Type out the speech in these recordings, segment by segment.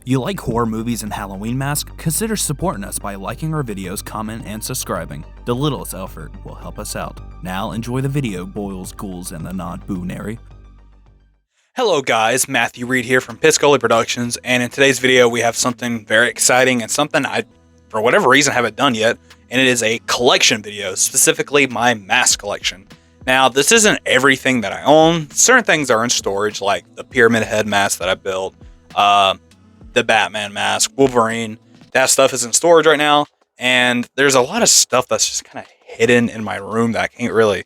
You like horror movies and Halloween masks? Consider supporting us by liking our videos, comment, and subscribing. The littlest effort will help us out. Now enjoy the video, boils, ghouls, and the non-boonary. Hello guys, Matthew Reed here from Piscoli Productions, and in today's video we have something very exciting and something I, for whatever reason, haven't done yet, and it is a collection video, specifically my mask collection. Now, this isn't everything that I own. Certain things are in storage, like the Pyramid Head mask that I built, the Batman mask, Wolverine. That stuff is in storage right now, and there's a lot of stuff that's just kind of hidden in my room that I can't really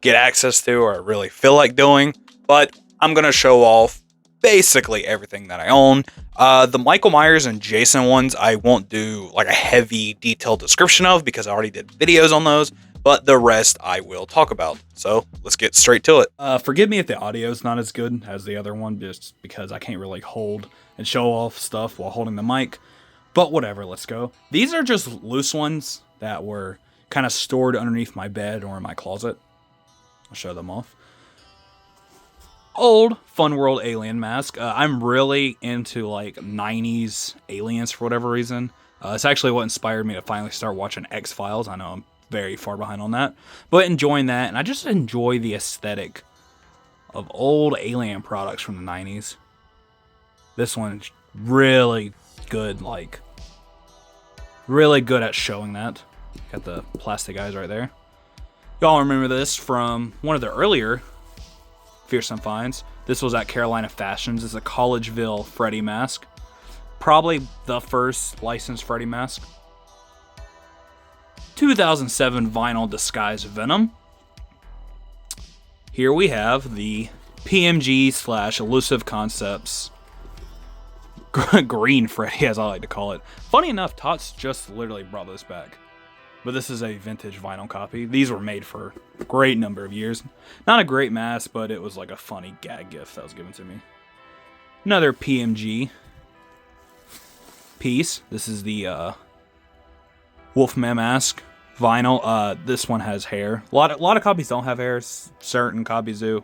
get access to or really feel like doing, but I'm going to show off basically everything that I own. The Michael Myers and Jason ones I won't do like a heavy detailed description of because I already did videos on those, but the rest I will talk about. So let's get straight to it. Forgive me if the audio is not as good as the other one, just because I can't really hold and show off stuff while holding the mic, but whatever, let's go. These are just loose ones that were kind of stored underneath my bed or in my closet. I'll show them off. Old Fun World alien mask. I'm really into like 90s aliens for whatever reason. It's actually what inspired me to finally start watching X-Files. I know I'm very far behind on that, but enjoying that, and I just enjoy the aesthetic of old alien products from the 90s. This one's really good, like really good at showing that. Got the plastic eyes right there. Y'all remember this from one of the earlier Fearsome finds. This was at Carolina Fashions. It's a Collegeville Freddy mask. Probably the first licensed Freddy mask. 2007 vinyl disguise Venom. Here we have the PMG / Elusive Concepts Green Freddy, as I like to call it. Funny enough, Tots just literally brought this back. But this is a vintage vinyl copy. These were made for a great number of years. Not a great mask, but it was like a funny gag gift that was given to me. Another PMG piece. This is the Wolfman mask vinyl. This one has hair. A lot of copies don't have hair. Certain copies do.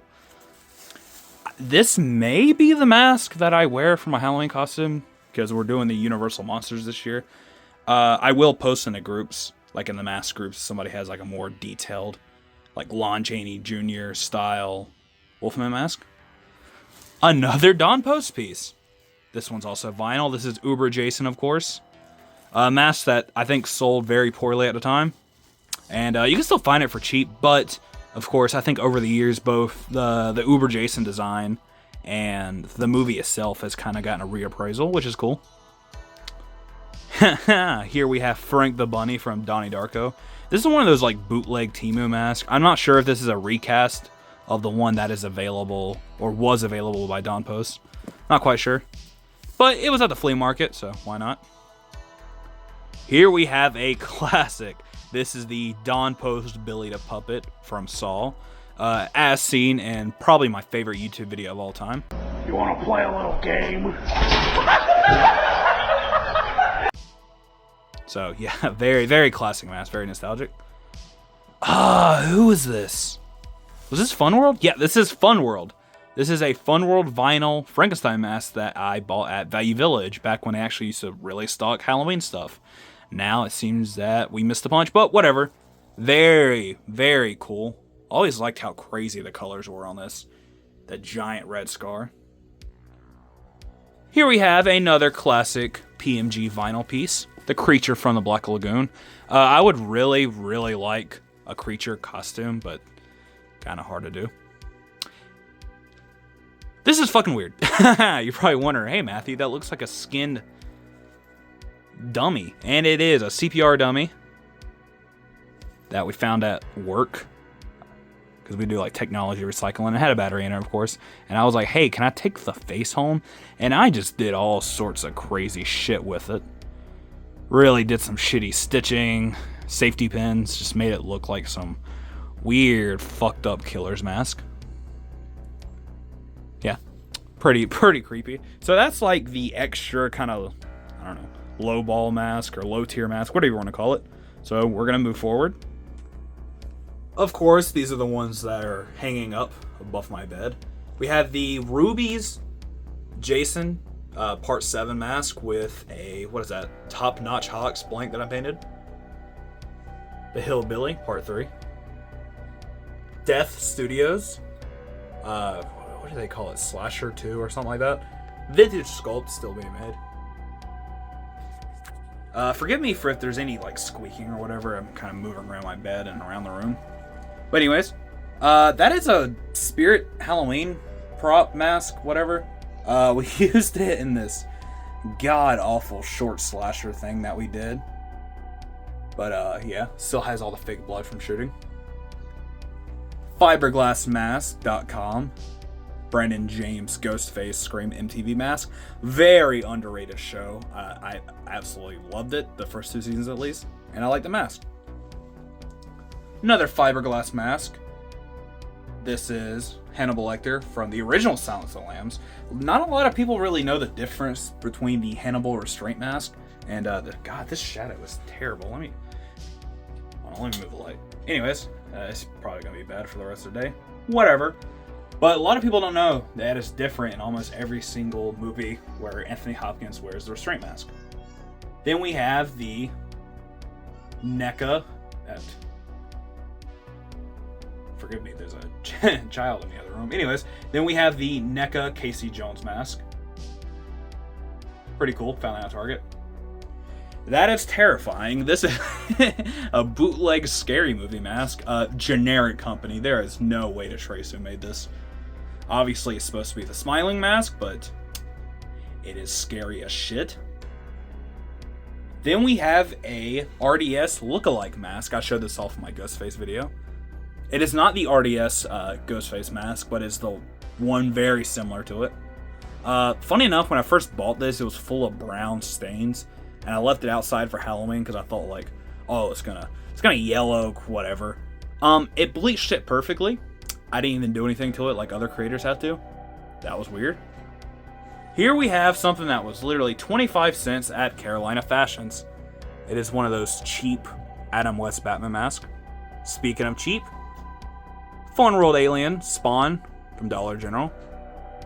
This may be the mask that I wear for my Halloween costume because we're doing the Universal Monsters this year. I will post in the groups. Like in the mask groups, somebody has like a more detailed, like Lon Chaney Jr. style Wolfman mask. Another Don Post piece. This one's also vinyl. This is Uber Jason, of course. A mask that I think sold very poorly at the time. And you can still find it for cheap, but of course, I think over the years, both the Uber Jason design and the movie itself has kind of gotten a reappraisal, which is cool. Here we have Frank the Bunny from Donnie Darko. This is one of those like bootleg Temu masks. I'm not sure if this is a recast of the one that is available or was available by Don Post. Not quite sure. But it was at the flea market, so why not? Here we have a classic. This is the Don Post Billy the Puppet from Saw. As seen in probably my favorite YouTube video of all time. You want to play a little game? So, yeah, very, very classic mask, very nostalgic. Who is this? Was this Fun World? Yeah, this is Fun World. This is a Fun World vinyl Frankenstein mask that I bought at Value Village back when they actually used to really stock Halloween stuff. Now it seems that we missed a punch, but whatever. Very, very cool. Always liked how crazy the colors were on this. The giant red scar. Here we have another classic PMG vinyl piece. The creature from the Black Lagoon. I would really, really like a creature costume, but kind of hard to do. This is fucking weird. You're probably wondering, hey Matthew, that looks like a skinned dummy. And it is a CPR dummy that we found at work. Because we do like technology recycling. It had a battery in it, of course. And I was like, hey, can I take the face home? And I just did all sorts of crazy shit with it. Really did some shitty stitching, safety pins, just made it look like some weird, fucked up killer's mask. Yeah, pretty creepy. So that's like the extra kind of, I don't know, low ball mask or low tier mask, whatever you want to call it. So we're going to move forward. Of course, these are the ones that are hanging up above my bed. We have the Ruby's Jason Part 7 mask with a, what is that, top-notch Hawks blank that I painted. The Hillbilly, Part 3. Death Studios. What do they call it? Slasher 2 or something like that. Vintage sculpt still being made. Forgive me for if there's any like squeaking or whatever. I'm kind of moving around my bed and around the room. But anyways, that is a Spirit Halloween prop mask, whatever. We used it in this god-awful short slasher thing that we did. But yeah, still has all the fake blood from shooting. Fiberglassmask.com. Brandon James Ghostface Scream MTV mask. Very underrated show. I absolutely loved it, the first 2 seasons at least, and I like the mask. Another fiberglass mask. This is Hannibal Lecter from the original Silence of the Lambs. Not a lot of people really know the difference between the Hannibal restraint mask and God, this shadow is terrible. Let me move the light. Anyways, it's probably gonna be bad for the rest of the day. Whatever. But a lot of people don't know that it's different in almost every single movie where Anthony Hopkins wears the restraint mask. Then we have the NECA. Forgive me, there's a child in the other room. Anyways, then we have the NECA Casey Jones mask. Pretty cool, found that at Target. That is terrifying. This is a bootleg scary movie mask. Generic company. There is no way to trace who made this. Obviously, it's supposed to be the smiling mask, but it is scary as shit. Then we have a RDS lookalike mask. I showed this off in my Ghostface video. It is not the RDS Ghostface mask, but it's the one very similar to it. Funny enough, when I first bought this, it was full of brown stains, and I left it outside for Halloween because I thought like, oh, it's gonna yellow, whatever. It bleached it perfectly. I didn't even do anything to it like other creators have to. That was weird. Here we have something that was literally 25 cents at Carolina Fashions. It is one of those cheap Adam West Batman masks. Speaking of cheap, Fun World Alien Spawn from Dollar General.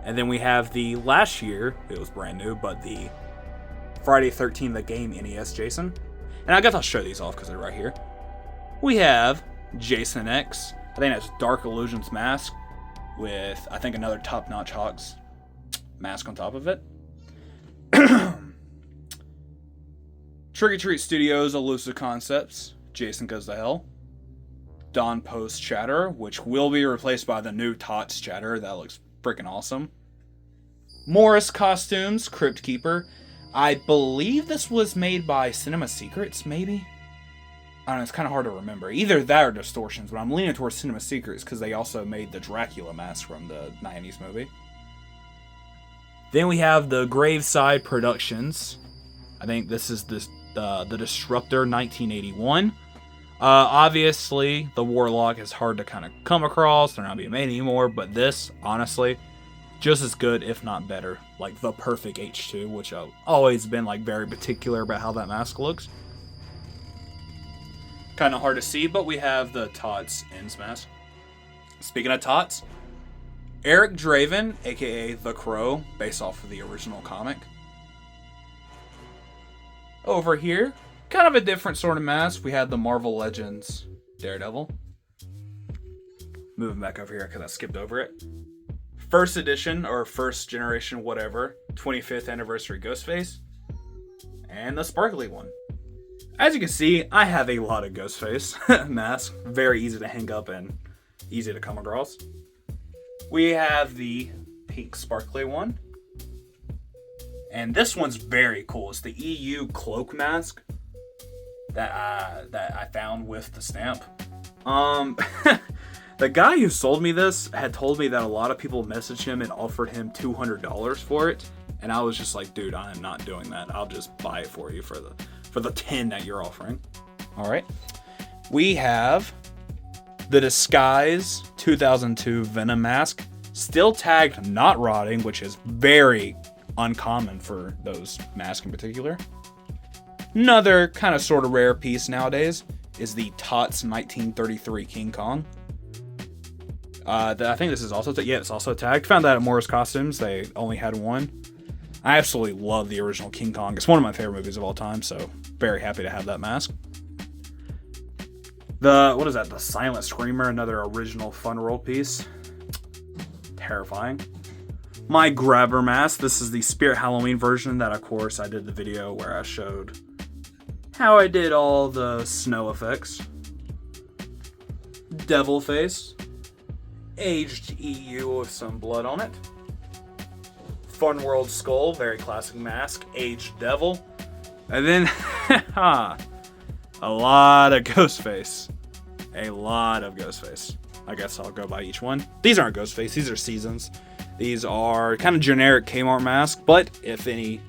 And then we have the last year, it was brand new, but the Friday 13th the game NES Jason. And I guess I'll show these off because they're right here. We have Jason X. I think that's Dark Illusions mask with, I think, another top-notch Hawks mask on top of it. Trick or Treat Studios Elusive Concepts. Jason Goes to Hell. Dawn Post Chatter, which will be replaced by the new Tots Chatter. That looks freaking awesome. Morris Costumes Crypt Keeper. I believe this was made by Cinema Secrets, maybe? I don't know, it's kind of hard to remember. Either that or Distortions, but I'm leaning towards Cinema Secrets because they also made the Dracula mask from the 90s movie. Then we have the Graveside Productions. I think this is the Disruptor 1981. Obviously, the Warlock is hard to kind of come across. They're not being made anymore, but this, honestly, just as good, if not better. Like the perfect H2, which I've always been like very particular about how that mask looks. Kind of hard to see, but we have the Tots Ends mask. Speaking of Tots, Eric Draven, aka The Crow, based off of the original comic. Over here, kind of a different sort of mask. We had the Marvel Legends Daredevil. Moving back over here because I skipped over it. First edition, or first generation, whatever, 25th anniversary Ghostface. And the sparkly one. As you can see, I have a lot of Ghostface masks. Very easy to hang up and easy to come across. We have the pink sparkly one. And this one's very cool. It's the EU cloak mask that I found with the stamp. The guy who sold me this had told me that a lot of people messaged him and offered him $200 for it. And I was just like, dude, I am not doing that. I'll just buy it for you for the 10 that you're offering. All right. We have the Disguise 2002 Venom mask, still tagged not rotting, which is very uncommon for those masks in particular. Another kind of sort of rare piece nowadays is the Tots 1933 King Kong. I think this is also it's also tagged. Found that at Morris Costumes. They only had one. I absolutely love the original King Kong. It's one of my favorite movies of all time, so very happy to have that mask. What is that? The Silent Screamer, another original Fun World piece. Terrifying. My Grabber mask. This is the Spirit Halloween version that, of course, I did the video where I showed how I did all the snow effects. Devil face. Aged EU with some blood on it. Fun World Skull, very classic mask. Aged Devil. And then, a lot of Ghostface. A lot of Ghostface. I guess I'll go by each one. These aren't Ghostface, these are Seasons. These are kind of generic Kmart masks, but if any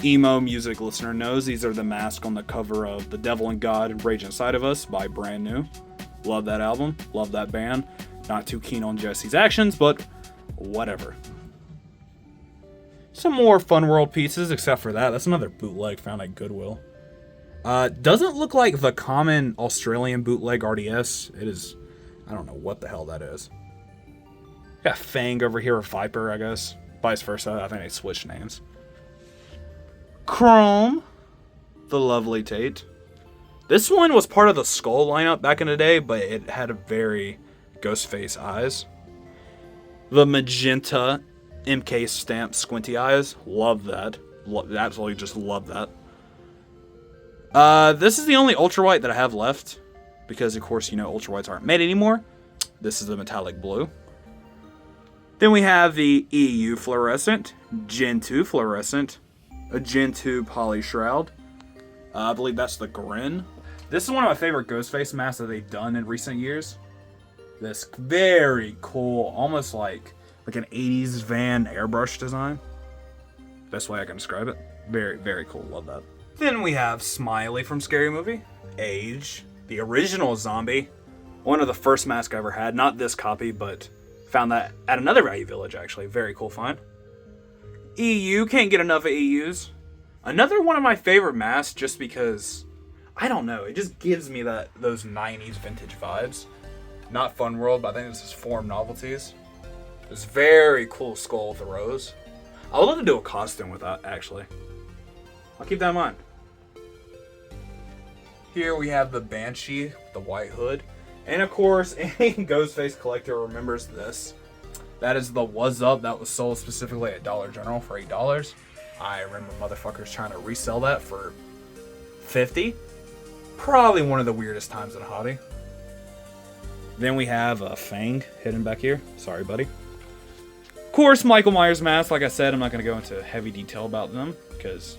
emo music listener knows, these are the masks on the cover of The Devil and God and Rage Inside of Us by Brand New. Love that album, love that band. Not too keen on Jesse's actions, but whatever. Some more Fun World pieces, except for that. That's another bootleg found at Goodwill. Doesn't look like the common Australian bootleg RDS. It is, I don't know what the hell that is. Got Fang over here, or Viper, I guess. Vice versa, I think they switched names. Chrome. The lovely Tate. This one was part of the Skull lineup back in the day, but it had a very Ghostface eyes. The Magenta MK Stamp Squinty Eyes. Love that. Absolutely just love that. This is the only Ultrawhite that I have left. Because, of course, you know Ultrawhites aren't made anymore. This is the Metallic Blue. Then we have the EU Fluorescent, Gen 2 Fluorescent, a Gen 2 Poly Shroud. I believe that's the Grin. This is one of my favorite Ghostface masks that they've done in recent years. This very cool, almost like an 80s van airbrush design. Best way I can describe it. Very, very cool. Love that. Then we have Smiley from Scary Movie. Age. The original zombie. One of the first masks I ever had. Not this copy, but found that at another Value Village, actually. Very cool find. EU. Can't get enough of EUs. Another one of my favorite masks just because, I don't know, it just gives me those 90s vintage vibes. Not Fun World, but I think this is Forum Novelties. This very cool skull with the rose. I would love to do a costume with that, actually. I'll keep that in mind. Here we have the Banshee with the white hood. And of course, any Ghostface collector remembers this. That is the Was Up that was sold specifically at Dollar General for $8. I remember motherfuckers trying to resell that for $50. Probably one of the weirdest times in a hobby. Then we have a Fang hidden back here. Sorry, buddy. Of course, Michael Myers masks. Like I said, I'm not going to go into heavy detail about them because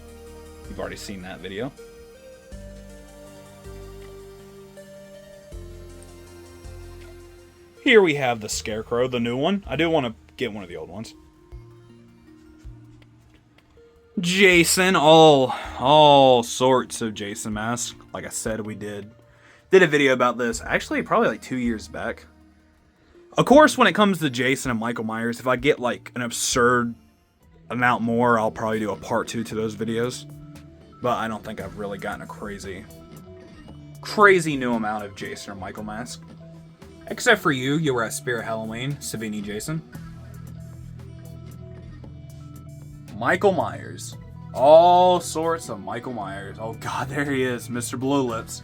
you've already seen that video. Here we have the Scarecrow, the new one. I do want to get one of the old ones. Jason, all sorts of Jason masks. Like I said, we did a video about this, actually probably like 2 years back. Of course, when it comes to Jason and Michael Myers, if I get like an absurd amount more, I'll probably do a part 2 to those videos. But I don't think I've really gotten a crazy new amount of Jason or Michael masks. Except for you were at Spirit Halloween, Savini Jason. Michael Myers. All sorts of Michael Myers. Oh god, there he is, Mr. Blue Lips.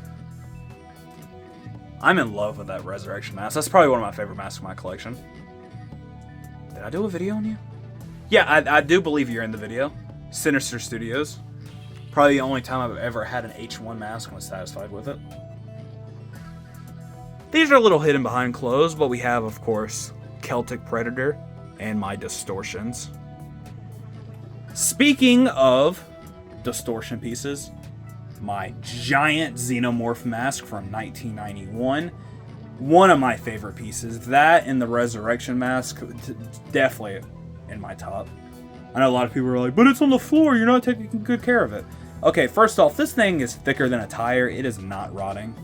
I'm in love with that Resurrection mask. That's probably one of my favorite masks in my collection. Did I do a video on you? Yeah, I do believe you're in the video. Sinister Studios. Probably the only time I've ever had an H1 mask and was satisfied with it. These are a little hidden behind clothes, but we have, of course, Celtic Predator and my Distortions. Speaking of distortion pieces, my giant Xenomorph mask from 1991. One of my favorite pieces. That and the Resurrection mask, definitely in my top. I know a lot of people are like, but it's on the floor, you're not taking good care of it. Okay, first off, this thing is thicker than a tire. It is not rotting.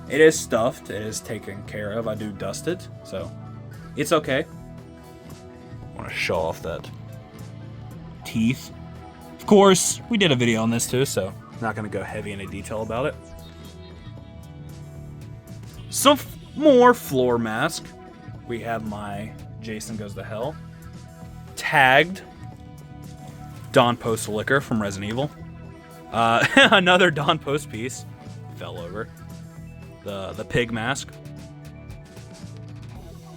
It is stuffed. It is taken care of. I do dust it, so it's okay. I want to show off that teeth. Of course, we did a video on this too, so I'm not going to go heavy into detail about it. Some more floor mask. We have my Jason Goes to Hell. Tagged. Dawn Post Liquor from Resident Evil. Another Dawn Post piece. Fell over. The pig mask.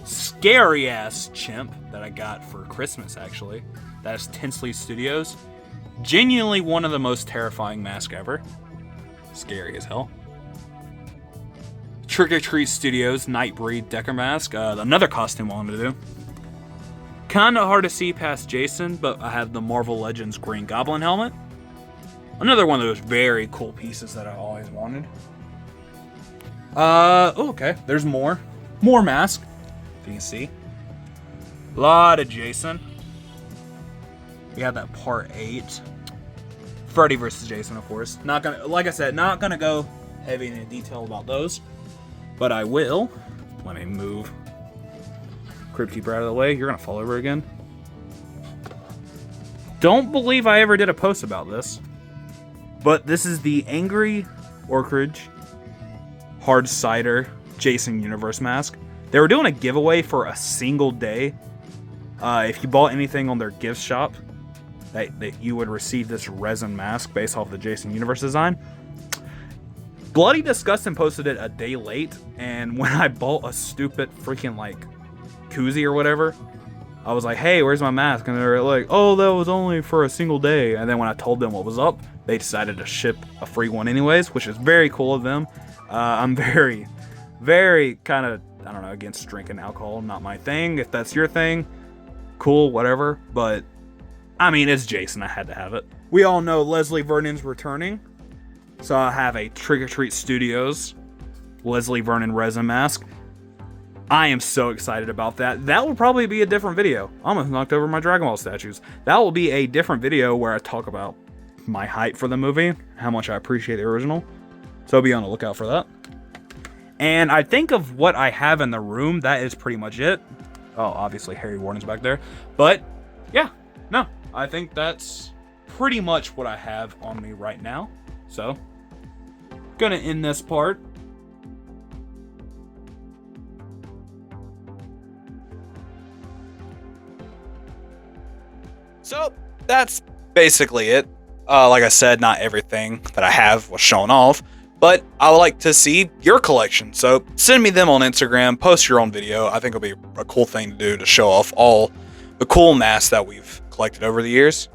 Scary ass chimp that I got for Christmas, actually. That is Tinsley Studios. Genuinely one of the most terrifying masks ever. Scary as hell. Trick or Treat Studios Nightbreed Decker mask. Another costume I wanted to do. Kinda hard to see past Jason, but I have the Marvel Legends Green Goblin helmet. Another one of those very cool pieces that I always wanted. Okay. There's more. More mask. If you can see. A lot of Jason. We have that part 8. Freddy vs. Jason, of course. Not gonna, like I said, not gonna go heavy into detail about those. But I will. Let me move Crypt Keeper out of the way. You're gonna fall over again. Don't believe I ever did a post about this. But this is the Angry Orchard Hard Cider Jason Universe mask. They were doing a giveaway for a single day. If you bought anything on their gift shop, that you would receive this resin mask based off the Jason Universe design. Bloody Disgusting posted it a day late, and when I bought a stupid freaking like koozie or whatever, I was like, hey, where's my mask? And they were like, oh, that was only for a single day. And then when I told them what was up, they decided to ship a free one anyways, which is very cool of them. I'm very, very kind of, I don't know, against drinking alcohol. Not my thing. If that's your thing, cool, whatever. But I mean, it's Jason. I had to have it. We all know Leslie Vernon's returning. So I have a Trick or Treat Studios Leslie Vernon resin mask. I am so excited about that. That will probably be a different video. I almost knocked over my Dragon Ball statues. That will be a different video where I talk about my hype for the movie, how much I appreciate the original. So be on the lookout for that. And I think of what I have in the room, that is pretty much it. Oh, obviously Harry Warden's back there. But yeah, no, I think that's pretty much what I have on me right now. So, gonna end this part. So that's basically it. Like I said, not everything that I have was shown off, but I would like to see your collection. So send me them on Instagram, post your own video. I think it'll be a cool thing to do to show off all the cool masks that we've collected over the years.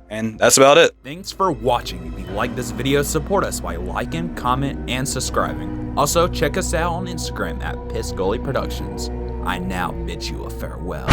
And that's about it. Thanks for watching. If you like this video, support us by liking, comment, and subscribing. Also, check us out on Instagram at Piscoli Productions. I now bid you a farewell.